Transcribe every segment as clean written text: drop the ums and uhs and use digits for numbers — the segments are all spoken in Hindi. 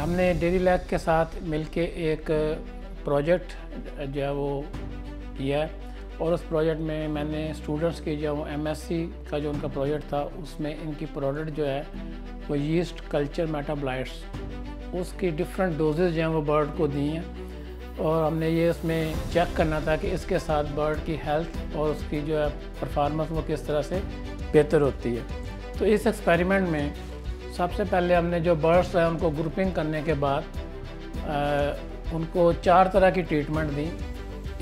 हमने डेयरी लैब के साथ मिलके एक प्रोजेक्ट जो है वो किया है और उस प्रोजेक्ट में मैंने स्टूडेंट्स की जो एमएससी का जो उनका प्रोजेक्ट था उसमें इनकी प्रोडक्ट जो है वो यीस्ट कल्चर मेटाबोलाइट्स उसकी डिफरेंट डोजेज जो हैं वो बर्ड को दी हैं और हमने ये इसमें चेक करना था कि इसके साथ बर्ड की हेल्थ और उसकी जो है परफॉर्मेंस वो किस तरह से बेहतर होती है। तो इस एक्सपेरिमेंट में सबसे पहले हमने जो बर्ड्स हैं उनको ग्रुपिंग करने के बाद उनको 4 तरह की ट्रीटमेंट दी।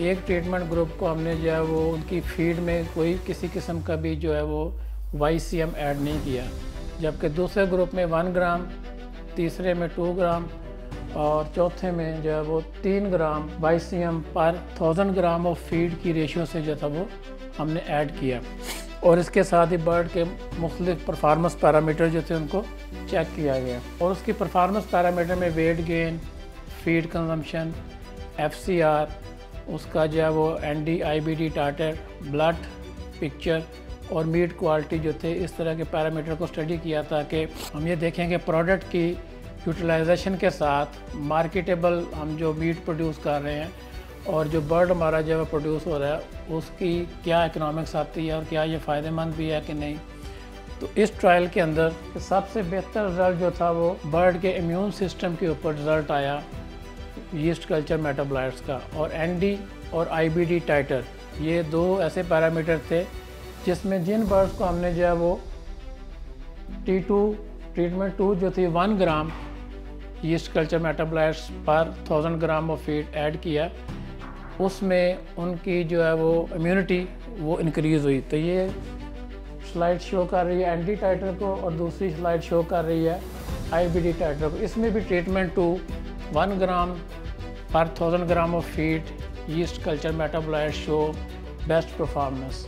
एक ट्रीटमेंट ग्रुप को हमने जो है वो उनकी फीड में कोई किसी किस्म का भी जो है वो YCM ऐड नहीं किया, जबकि दूसरे ग्रुप में 1 ग्राम, तीसरे में 2 ग्राम और चौथे में जो है वो 3 ग्राम YCM पर 1000 ग्राम ऑफ फीड की रेशियो से जो था वो हमने ऐड किया और इसके साथ ही बर्ड के मुख्तलिफ परफॉर्मेंस पैरामीटर जो थे उनको चेक किया गया और उसकी परफॉर्मेंस पैरामीटर में weight gain, feed consumption, FCR, उसका जो है वो ND IBD tartar, blood picture और मीट क्वालिटी जो थे, इस तरह के पैरामीटर को स्टडी किया था कि हम ये देखें कि प्रोडक्ट की यूटिलाइजेशन के साथ मार्केटेबल हम जो मीट प्रोड्यूस कर रहे हैं और जो बर्ड हमारा जो है प्रोड्यूस हो रहा है उसकी क्या इकोनॉमिक्स आती है और क्या ये फ़ायदेमंद भी है कि नहीं। तो इस ट्रायल के अंदर सबसे बेहतर रिज़ल्ट जो था वो बर्ड के इम्यून सिस्टम के ऊपर रिज़ल्ट आया यीस्ट कल्चर मेटाबोलाइट्स का और ND और IBD टाइटर, ये 2 ऐसे पैरामीटर थे जिसमें जिन बर्ड्स को हमने जो है वो T2 ट्रीटमेंट 2 जो थी 1 ग्राम यीस्ट कल्चर मेटाबोलाइट्स पर 1000 ग्राम ऑफ फीड ऐड किया, उसमें उनकी जो है वो इम्यूनिटी वो इंक्रीज़ हुई। तो ये स्लाइड शो कर रही है ND टाइटर को और दूसरी स्लाइड शो कर रही है IBD टाइटर को। इसमें भी ट्रीटमेंट 2 1 ग्राम पर 1000 gram of feed yeast culture metabolite show best performance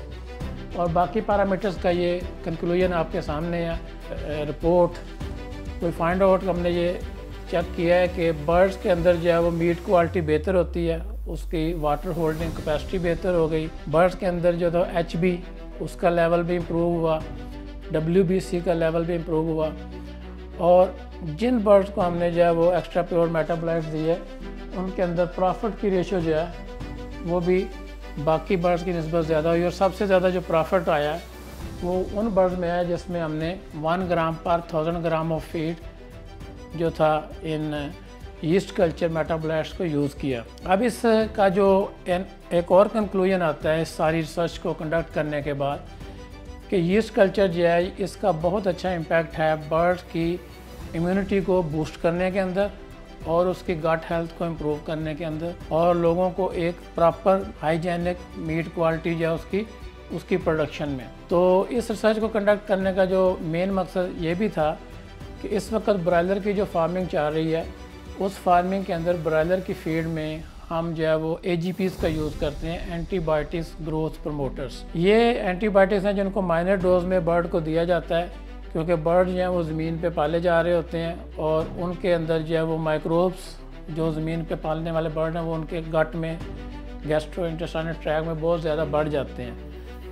और बाकी पैरामीटर्स का ये कंक्लूजन आपके सामने है। रिपोर्ट कोई फाइंड आउट हमने ये चेक किया है कि बर्ड्स के अंदर जो है वो मीट क्वालिटी बेहतर होती है, उसकी वाटर होल्डिंग कैपेसिटी बेहतर हो गई, बर्ड्स के अंदर जो था HB उसका लेवल भी इम्प्रूव हुआ, WBC का लेवल भी इम्प्रूव हुआ और जिन बर्ड्स को हमने जो है वो एक्स्ट्रा प्योर मेटाबोलाइट्स दिए उनके अंदर प्रॉफिट की रेशियो जो है वो भी बाकी बर्ड्स की निस्बत ज़्यादा हुई और सबसे ज़्यादा जो प्रॉफिट आया वो उन बर्ड्स में आया जिसमें हमने 1 ग्राम पर 1000 ग्राम ऑफ फीड जो था इन यीस्ट कल्चर मेटाबोलाइट्स को यूज़ किया। अब इसका जो एक और कंक्लूजन आता है इस सारी रिसर्च को कंडक्ट करने के बाद कि यीस्ट कल्चर जो है इसका बहुत अच्छा इम्पैक्ट है बर्ड्स की इम्यूनिटी को बूस्ट करने के अंदर और उसकी गट हेल्थ को इम्प्रूव करने के अंदर और लोगों को एक प्रॉपर हाइजेनिक मीट क्वालिटी जो है उसकी प्रोडक्शन में। तो इस रिसर्च को कंडक्ट करने का जो मेन मकसद ये भी था कि इस वक्त ब्रायलर की जो फार्मिंग चल रही है उस फार्मिंग के अंदर ब्रायलर की फीड में हम जो है वो AGPs का यूज़ करते हैं, एंटीबायोटिक्स ग्रोथ प्रमोटर्स। ये एंटीबायोटिक्स हैं जिनको माइनर डोज में बर्ड को दिया जाता है क्योंकि बर्ड जो हैं वो ज़मीन पे पाले जा रहे होते हैं और उनके अंदर जो है वो माइक्रोब्स जो ज़मीन पे पालने वाले बर्ड हैं वो उनके गट में गैस्ट्रोइंटेस्टाइनल ट्रैक्ट में बहुत ज़्यादा बढ़ जाते हैं।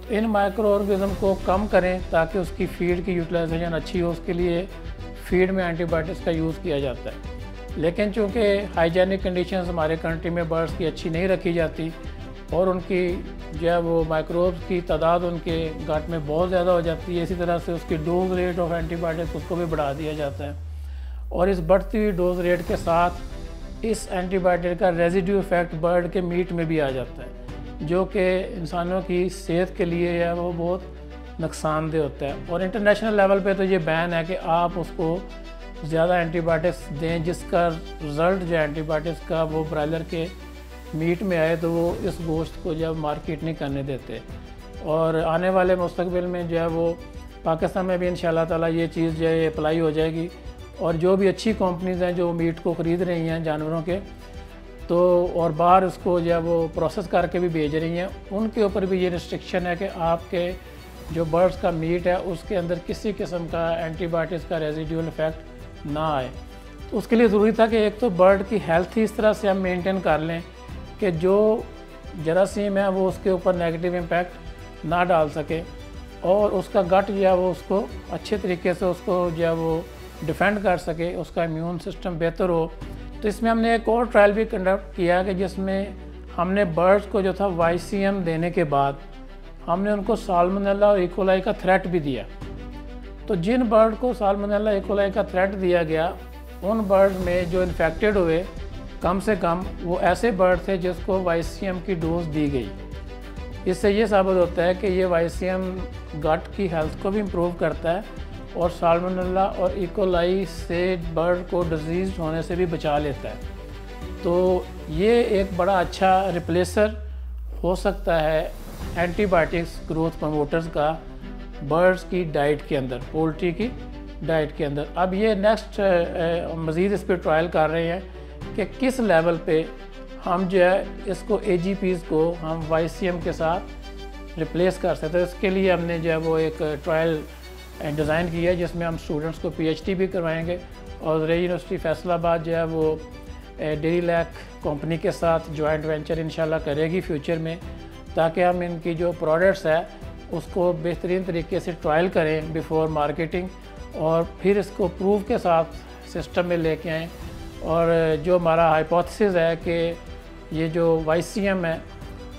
तो इन माइक्रो ऑर्गेनिज्म को कम करें ताकि उसकी फीड की यूटिलाइजेशन अच्छी हो, उसके लिए फीड में एंटीबायोटिक्स का यूज़ किया जाता है। लेकिन चूँकि हाइजेनिक कंडीशंस हमारे कंट्री में बर्ड्स की अच्छी नहीं रखी जाती और उनकी जो है वो माइक्रोब्स की तादाद उनके गट में बहुत ज़्यादा हो जाती है, इसी तरह से उसकी डोज रेट ऑफ एंटीबायोटिक्स उसको भी बढ़ा दिया जाता है और इस बढ़ती हुई डोज रेट के साथ इस एंटीबायोटिक का रेजिड्यू इफेक्ट बर्ड के मीट में भी आ जाता है जो कि इंसानों की सेहत के लिए है वो बहुत नुकसानदेह होता है और इंटरनेशनल लेवल पे तो ये बैन है कि आप उसको ज़्यादा एंटीबायोटिक्स दें जिसका रिज़ल्ट जो एंटीबायोटिक्स का वो ब्रायलर के मीट में आए तो वो इस गोश्त को जब मार्केट नहीं करने देते और आने वाले मुस्तकबिल में जो है वो पाकिस्तान में भी इंशाल्लाह ताला ये चीज़ जो है अप्लाई हो जाएगी और जो भी अच्छी कंपनीज़ हैं जो मीट को ख़रीद रही हैं जानवरों के तो और बाहर उसको जो है वो प्रोसेस करके भी भेज रही हैं उनके ऊपर भी ये रिस्ट्रिक्शन है कि आपके जो बर्ड्स का मीट है उसके अंदर किसी किस्म का एंटीबायोटिक्स का रेजिडुअल इफेक्ट ना आए। तो उसके लिए ज़रूरी था कि एक तो बर्ड की हेल्थ ही इस तरह से हम मेंटेन कर लें कि जो जरासीम है वो उसके ऊपर नेगेटिव इम्पैक्ट ना डाल सके और उसका गट जो है वो उसको अच्छे तरीके से उसको जो है वो डिफेंड कर सके, उसका इम्यून सिस्टम बेहतर हो। तो इसमें हमने एक और ट्रायल भी कंडक्ट किया कि जिसमें हमने बर्ड्स को जो था YCM देने के बाद हमने उनको साल्मोनेला और इकोलाई का थ्रेट भी दिया। तो जिन बर्ड को साल्मोनेला इकोलाई का थ्रेट दिया गया, उन बर्ड में जो इन्फेक्टेड हुए कम से कम वो ऐसे बर्ड थे जिसको YCM की डोज दी गई। इससे ये साबित होता है कि ये YCM गट की हेल्थ को भी इम्प्रूव करता है और साल्मोनेला और इकोलाई से बर्ड को डिजीज़ होने से भी बचा लेता है। तो ये एक बड़ा अच्छा रिप्लेसर हो सकता है एंटीबायोटिक्स ग्रोथ प्रमोटर्स का बर्ड्स की डाइट के अंदर, पोल्ट्री की डाइट के अंदर। अब ये नेक्स्ट मज़ीद इस पर ट्रायल कर रहे हैं कि किस लेवल पे हम जो है इसको AGPs को हम YCM के साथ रिप्लेस कर सकते हैं। इसके लिए हमने जो है वो एक ट्रायल डिज़ाइन किया है जिसमें हम स्टूडेंट्स को PhD भी करवाएंगे और यूनिवर्सिटी फैसलाबाद जो है वो डेयरी लैक कंपनी के साथ जॉइंट वेंचर इंशाल्लाह करेगी फ्यूचर में, ताकि हम इनकी जो प्रोडक्ट्स है उसको बेहतरीन तरीके से ट्रायल करें बिफोर मार्केटिंग और फिर इसको प्रूफ के साथ सिस्टम में लेके आएँ। और जो हमारा हाइपोथेसिस है कि ये जो YCM है,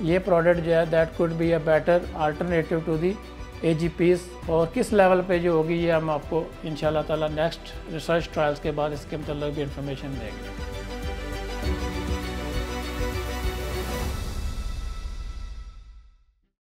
ये प्रोडक्ट जो है that could be a better alternative to the AGPs, और किस लेवल पे जो होगी ये हम आपको इंशाल्लाह ताला नेक्स्ट रिसर्च ट्रायल्स के बाद इसके मतलब भी इंफॉर्मेशन देंगे।